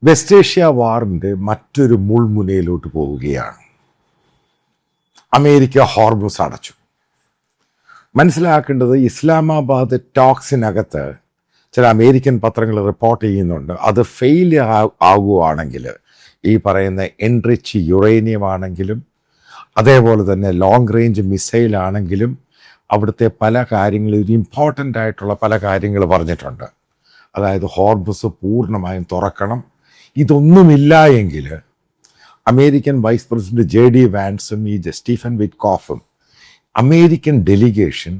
West Asia വാറിൻ്റെ മറ്റൊരു മുൾമുനയിലോട്ട് പോവുകയാണ്. America Hormuz അടച്ചു. മനസ്സിലാക്കേണ്ടത്, ഇസ്ലാമാബാദ് ടോക്സിനകത്ത് ചില അമേരിക്കൻ പത്രങ്ങൾ റിപ്പോർട്ട് ചെയ്യുന്നുണ്ട്, അത് ഫെയിലിയർ ആവുകയാണെങ്കിൽ ഈ പറയുന്ന എൻറിച്ച് യുറേനിയം ആണെങ്കിലും അതേപോലെ തന്നെ ലോങ് റേഞ്ച് മിസൈലാണെങ്കിലും അവിടുത്തെ പല കാര്യങ്ങളും, ഒരു ഇമ്പോർട്ടൻ്റ് ആയിട്ടുള്ള പല കാര്യങ്ങൾ പറഞ്ഞിട്ടുണ്ട്. അതായത് ഹോർമുസ് പൂർണ്ണമായും തുറക്കണം. ഇതൊന്നുമില്ല എങ്കിൽ അമേരിക്കൻ വൈസ് പ്രസിഡന്റ് JD വാൻസും ഈ സ്റ്റീഫൻ വിറ്റ്കോഫും അമേരിക്കൻ ഡെലിഗേഷൻ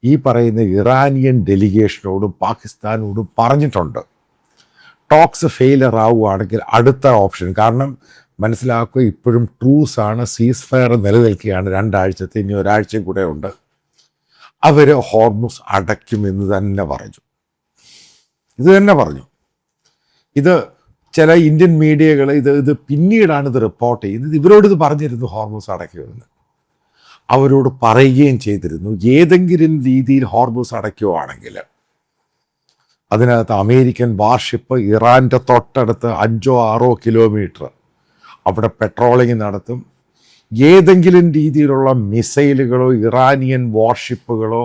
ഈ പറയുന്ന ഇറാനിയൻ ഡെലിഗേഷനോടും പാകിസ്ഥാനോടും പറഞ്ഞിട്ടുണ്ട്, ടോക്സ് ഫെയിലർ ആവുകയാണെങ്കിൽ അടുത്ത ഓപ്ഷൻ, കാരണം മനസ്സിലാക്കുക ഇപ്പോഴും ട്രൂസാണ്, സീസ് ഫയർ നിലനിൽക്കുകയാണ്, 2 ആഴ്ചത്തെ, ഇനി ഒരാഴ്ചയും കൂടെ ഉണ്ട്, അവർ ഹോർമുസ് അടയ്ക്കുമെന്ന് തന്നെ പറഞ്ഞു. ഇത് തന്നെ പറഞ്ഞു. ഇത് ചില ഇന്ത്യൻ മീഡിയകൾ ഇത് പിന്നീടാണ് ഇത് റിപ്പോർട്ട് ചെയ്യുന്നത്. ഇവരോട് ഇത് പറഞ്ഞിരുന്നു ഹോർമുസ് അടയ്ക്കുമെന്ന്, അവരോട് പറയുകയും ചെയ്തിരുന്നു. ഏതെങ്കിലും രീതിയിൽ ഹോർമുസ് അടയ്ക്കുകയാണെങ്കിൽ അതിനകത്ത് അമേരിക്കൻ വാർഷിപ്പ് ഇറാൻ്റെ തൊട്ടടുത്ത് 5-6 കിലോമീറ്റർ അവിടെ പെട്രോളിംഗ് നടത്തും. ഏതെങ്കിലും രീതിയിലുള്ള മിസൈലുകളോ ഇറാനിയൻ വാർഷിപ്പുകളോ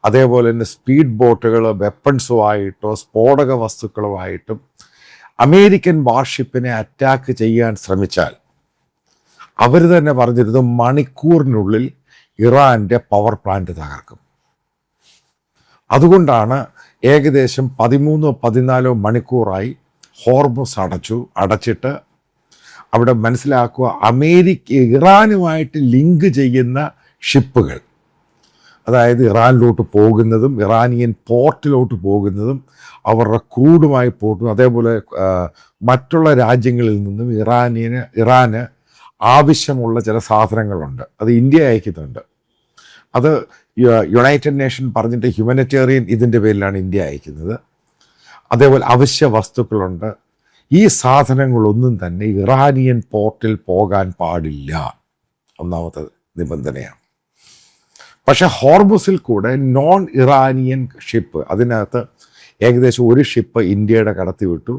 അതേപോലെ തന്നെ സ്പീഡ് ബോട്ടുകളോ വെപ്പൺസുമായിട്ടോ സ്ഫോടക വസ്തുക്കളുമായിട്ടും അമേരിക്കൻ വാർഷിപ്പിനെ അറ്റാക്ക് ചെയ്യാൻ ശ്രമിച്ചാൽ അവർ തന്നെ പറഞ്ഞിരുന്നു മണിക്കൂറിനുള്ളിൽ ഇറാൻ്റെ പവർ പ്ലാന്റ് തകർക്കും. അതുകൊണ്ടാണ് ഏകദേശം 13-14 മണിക്കൂറായി ഹോർമുസ് അടച്ചിട്ട് അവിടെ മനസ്സിലാക്കുക, ഇറാനുമായിട്ട് ലിങ്ക് ചെയ്യുന്ന ഷിപ്പുകൾ, അതായത് ഇറാനിലോട്ട് പോകുന്നതും ഇറാനിയൻ പോർട്ടിലോട്ട് പോകുന്നതും അവരുടെ ക്രൂഡുമായി പോകുന്നു. അതേപോലെ മറ്റുള്ള രാജ്യങ്ങളിൽ നിന്നും ഇറാന് ആവശ്യമുള്ള ചില സാധനങ്ങളുണ്ട്, അത് ഇന്ത്യ അയക്കുന്നുണ്ട്. അത് യുണൈറ്റഡ് നേഷൻ പറഞ്ഞിട്ട് ഹ്യൂമനിറ്റേറിയൻ ഇതിൻ്റെ പേരിലാണ് ഇന്ത്യ അയക്കുന്നത്. അതേപോലെ അവശ്യ വസ്തുക്കളുണ്ട്. ഈ സാധനങ്ങളൊന്നും തന്നെ ഇറാനിയൻ പോർട്ടിൽ പോകാൻ പാടില്ല, ഒന്നാമത്തെ നിബന്ധനയാണ്. പക്ഷേ ഹോർമുസിൽ കൂടെ നോൺ ഇറാനിയൻ ഷിപ്പ്, അതിനകത്ത് ഏകദേശം 1 ഷിപ്പ് ഇന്ത്യയുടെ കടത്തിവിട്ടു,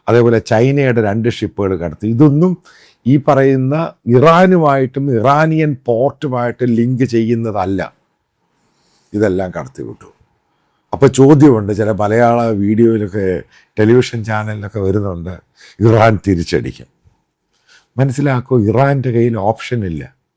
അതേപോലെ ചൈനയുടെ 2 ഷിപ്പുകൾ കടത്തി. ഇതൊന്നും ഈ പറയുന്ന ഇറാനുമായിട്ടും ഇറാനിയൻ പോർട്ടുമായിട്ട് ലിങ്ക് ചെയ്യുന്നതല്ല, ഇതെല്ലാം കടത്തിവിട്ടു. അപ്പോൾ ചോദ്യമുണ്ട്, ചില മലയാള വീഡിയോയിലൊക്കെ ടെലിവിഷൻ ചാനലിലൊക്കെ വരുന്നുണ്ട്, ഇറാൻ തിരിച്ചടിക്കും. മനസ്സിലാക്കൂ, ഇറാൻ്റെ കയ്യിൽ ഓപ്ഷനില്ല.